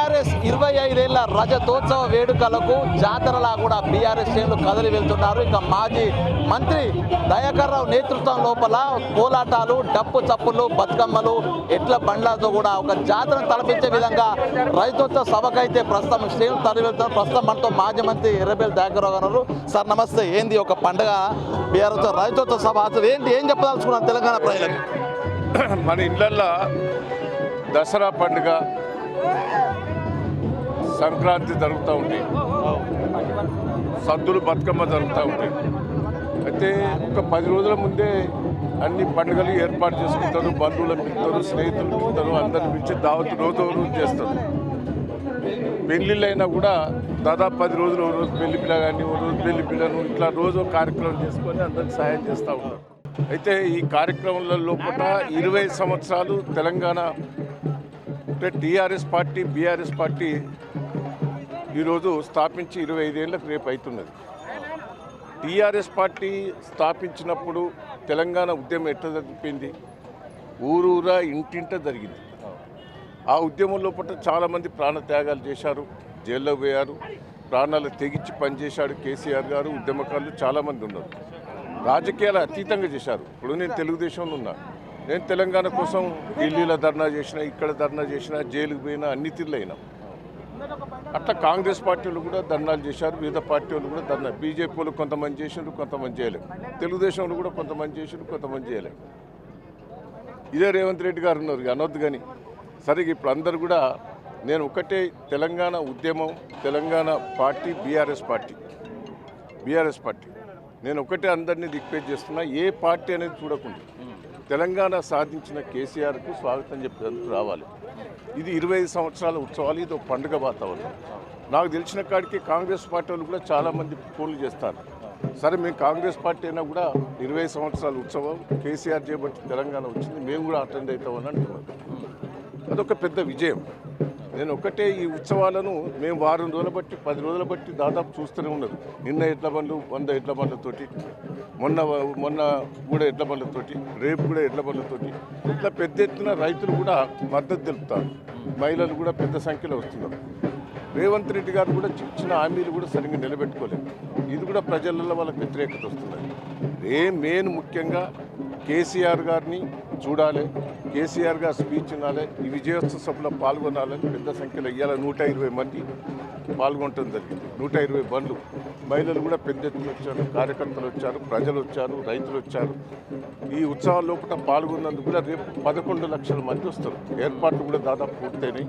BRS 25 ఏళ్ల రజతోత్సవ వేడుకలకు జాతరలా కూడా బీఆర్ఎస్ శ్రేణులు కదిలి వెళ్తున్నారు. ఇక మాజీ మంత్రి దయాకర్ రావు నేతృత్వం లోపల కోలాటాలు, డప్పు చప్పులు, బతుకమ్మలు, ఎట్ల బండ్లతో కూడా ఒక జాతరను తలపించే విధంగా రజతోత్సవ సభకైతే ప్రస్తుతం శ్రేణులు తరలి వెళ్తున్నారు. ప్రస్తుతం మనతో మాజీ మంత్రి ఎర్రబెల్లి దయాకర్ రావు గారు. సార్ నమస్తే. ఏంది ఒక పండుగ బీఆర్ఎస్ రజతోత్సవ సభ, అసలు ఏంటి, ఏం చెప్పదలుచుకున్నారు తెలంగాణ ప్రజలకు? మన ఇళ్ళల్లో దసరా పండుగ, సంక్రాంతి జరుగుతూ ఉంటాయి, సద్దులు, బతుకమ్మ జరుగుతూ ఉంటాయి. అయితే ఒక 10 రోజుల ముందే అన్ని పండుగలు ఏర్పాటు చేసుకుంటారు. బంధువులు పిలుస్తారు, స్నేహితులు పిలుస్తారు, అందరిని పిలిచి దావత్ రోజు చేస్తారు. పెళ్ళిళ్ళైనా కూడా దాదాపు 10 రోజులు, ఓ రోజు పెళ్లి పిల్ల కానీ, ఓ రోజు పెళ్లి పిల్లను ఇట్లా రోజు కార్యక్రమం చేసుకొని అందరికి సహాయం చేస్తూ ఉంటారు. అయితే ఈ కార్యక్రమంలో లోపల 20 సంవత్సరాలు తెలంగాణ అంటే టీఆర్ఎస్ పార్టీ, బీఆర్ఎస్ పార్టీ ఈరోజు స్థాపించి 25 ఏళ్ళకు రేపు అవుతున్నది. టీఆర్ఎస్ పార్టీ స్థాపించినప్పుడు తెలంగాణ ఉద్యమం ఎట్లా జరిపింది? ఊరూరా ఇంటింట జరిగింది. ఆ ఉద్యమం లోపల చాలామంది ప్రాణత్యాగాలు చేశారు, జైల్లో పోయారు, ప్రాణాలు తెగించి పనిచేశాడు కేసీఆర్ గారు. ఉద్యమకారులు చాలామంది ఉన్నారు. రాజకీయాలు అతీతంగా చేశారు. ఇప్పుడు నేను తెలుగుదేశంలో ఉన్నా, నేను తెలంగాణ కోసం ఢిల్లీలో ధర్నా చేసిన, ఇక్కడ ధర్నా చేసిన, జైలుకు పోయినా, అన్ని తీర్లు అయినా. అట్లా కాంగ్రెస్ పార్టీలు కూడా ధర్నాలు చేశారు, వివిధ పార్టీ వాళ్ళు కూడా ధర్నా. బీజేపీ వాళ్ళు కొంతమంది చేసినారు, కొంతమంది చేయలేదు. తెలుగుదేశంలో కూడా కొంతమంది చేసినారు, కొంతమంది చేయలేదు. ఇదే రేవంత్ రెడ్డి గారు ఉన్నారు, అనొద్దు కానీ. సరే, ఇప్పుడు అందరు కూడా నేను ఒకటే, తెలంగాణ ఉద్యమం, తెలంగాణ పార్టీ, బీఆర్ఎస్ పార్టీ నేను ఒకటే అందరినీ రిక్వెస్ట్ చేస్తున్నా, ఏ పార్టీ అనేది చూడకుండా తెలంగాణ సాధించిన కేసీఆర్కు స్వాగతం చెప్పేందుకు రావాలి. ఇది 25 సంవత్సరాల ఉత్సవాలు, ఇది ఒక పండుగ వాతావరణం. నాకు తెలిసిన కాడికి కాంగ్రెస్ పార్టీ వాళ్ళు కూడా చాలామంది ఫోన్లు చేస్తారు. సరే, మేము కాంగ్రెస్ పార్టీ అయినా కూడా 20 సంవత్సరాల ఉత్సవం కేసీఆర్ చేపట్టి తెలంగాణ వచ్చింది, మేము కూడా అటెండ్ అవుతామని అంటున్నాం. అదొక పెద్ద విజయం. నేను ఒకటే, ఈ ఉత్సవాలను మేము వారం రోజుల బట్టి, 10 రోజుల బట్టి దాదాపు చూస్తూనే ఉన్నారు. నిన్న ఎడ్ల బండ్లు, 100 ఎడ్ల బండ్లతోటి, మొన్న కూడా ఎడ్ల బండ్లతోటి, రేపు కూడా ఎడ్ల బండ్లతోటి, ఇట్లా పెద్ద ఎత్తున రైతులు కూడా మద్దతు తెలుపుతారు. మహిళలు కూడా పెద్ద సంఖ్యలో వస్తున్నారు. రేవంత్ రెడ్డి గారు కూడా ఇచ్చిన హామీలు కూడా సరిగ్గా నిలబెట్టుకోలేదు. ఇది కూడా ప్రజలలో వాళ్ళకి వ్యతిరేకత వస్తున్నది. మెయిన్ ముఖ్యంగా కేసీఆర్ గారిని చూడాలి, కేసీఆర్ గారు స్పీచ్ వినాలి, ఈ విజయోత్సవ సభలో పాల్గొనాలని పెద్ద సంఖ్యలో ఇవాళ 120 మంది పాల్గొనడం జరిగింది. 120 బండ్లు, మహిళలు కూడా పెద్ద ఎత్తున వచ్చారు, కార్యకర్తలు వచ్చారు, ప్రజలు వచ్చారు, రైతులు వచ్చారు. ఈ ఉత్సవాల లోపల పాల్గొన్నందుకు కూడా రేపు 11 లక్షల మంది వస్తారు. ఏర్పాట్లు కూడా దాదాపు పూర్తయినాయి.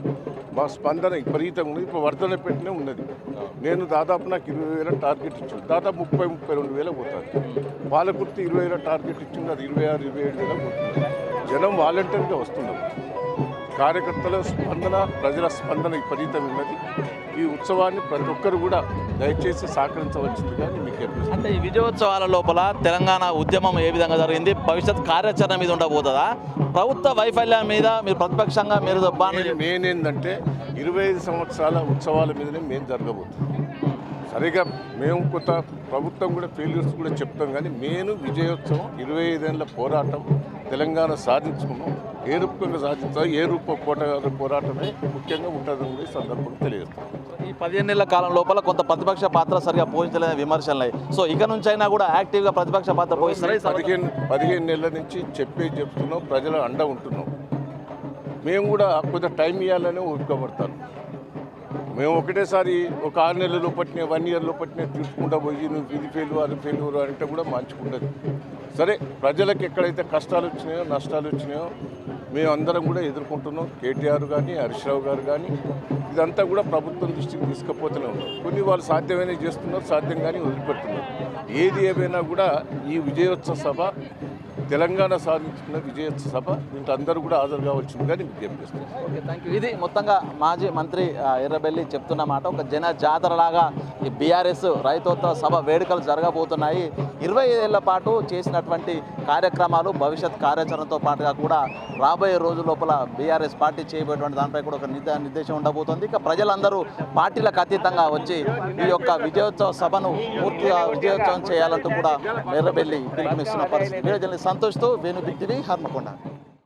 మా స్పందన విపరీతంగా ఉన్నది. ఇప్పుడు వర్ధన పెట్టినే ఉన్నది. నేను దాదాపు నాకు 20,000 టార్గెట్ ఇచ్చాను, దాదాపు 30-32,000 పోతుంది. పాలకుర్తి 20,000 టార్గెట్ ఇచ్చింది, అది 26-27,000 పోతుంది. జనం వాలంటీర్గా వస్తున్నారు. కార్యకర్తల స్పందన, ప్రజల స్పందన విపరీతంగా ఉన్నది. ఈ ఉత్సవాన్ని ప్రతి ఒక్కరు కూడా దయచేసి సహకరించవలసిందిగా మీకు చెప్పేసి. అంటే ఈ విజయోత్సవాల లోపల తెలంగాణ ఉద్యమం ఏ విధంగా జరిగింది, భవిష్యత్ కార్యాచరణ మీద ఉండబోతుందా? ప్రభుత్వ వైఫల్యం మీద మీరు ప్రతిపక్షంగా మీరు నేనేందంటే 25 సంవత్సరాల ఉత్సవాల మీదనే మేము జరగబోతుంది. సరిగా మేము కొంత ప్రభుత్వం కూడా ఫెయిల్యూర్స్ కూడా చెప్తాం, కానీ నేను విజయోత్సవం 25 ఏళ్ళ పోరాటం తెలంగాణ సాధించుకున్నాం. ఏ రూపంగా సాధించాలి, ఏ పోరాటమే ముఖ్యంగా ఉంటుందని కూడా ఈ సందర్భంగా తెలియజేస్తాం. ఈ 15 ఏళ్ల కాలం లోపల కొంత ప్రతిపక్ష పాత్ర సరిగా పోషించలేని విమర్శలు. సో ఇక నుంచి అయినా కూడా యాక్టివ్గా ప్రతిపక్ష పాత్ర పోషిస్తారు. 15 ఏళ్ళ నుంచి చెప్తున్నాం, ప్రజల అండ ఉంటున్నాం. మేము కూడా కొంత టైం ఇవ్వాలని ఊరుకోబడతాను. మేము ఒకటేసారి ఒక 6 నెలలు పట్టిన, 1 ఇయర్లో పట్టిన తీసుకుంటా పోయి నువ్వు ఇది ఫెయిల్, అది ఫెయిల్ అంటే కూడా మంచుకుంటుంది. సరే, ప్రజలకు ఎక్కడైతే కష్టాలు వచ్చినాయో, నష్టాలు వచ్చినాయో మేము అందరం కూడా ఎదుర్కొంటున్నాం. కేటీఆర్ కానీ, హరీష్ రావు గారు కానీ, ఇదంతా కూడా ప్రభుత్వం దృష్టికి తీసుకుపోతూనే ఉన్నాం. కొన్ని వాళ్ళు సాధ్యమైనవి చేస్తున్నారు, సాధ్యం కానీ వదిలిపెడుతున్నారు. ఏది ఏమైనా కూడా ఈ విజయోత్సవ సభ తెలంగాణ సాధించుకున్న విజయోత్సవ సభ, దీంట్లో అందరూ కూడా హాజరు కావాల్సిందిగా విజ్ఞప్తి చేస్తున్నాం. Okay, thank you. ఇది మొత్తంగా మాజీ మంత్రి ఎర్రబెల్లి చెప్తున్న మాట. ఒక జన జాతరలాగా ఈ బీఆర్ఎస్ రైతోత్సవ సభ వేడుకలు జరగబోతున్నాయి. 25 ఏళ్ల పాటు చేసినటువంటి కార్యక్రమాలు, భవిష్యత్ కార్యాచరణతో పాటుగా కూడా రాబోయే రోజు లోపల బీఆర్ఎస్ పార్టీ చేయబోయేటువంటి దానిపై కూడా ఒక నిర్దేశం ఉండబోతోంది. ఇక ప్రజలందరూ పార్టీలకు అతీతంగా వచ్చి ఈ యొక్క విజయోత్సవ సభను పూర్తిగా విజయోత్సవం చేయాలంటూ కూడా ఎర్రబెల్లి పిలుపునిస్తున్న పరిస్థితి. సంతోష్తో వేణు బిగ్ టీవీ, హన్మకొండ.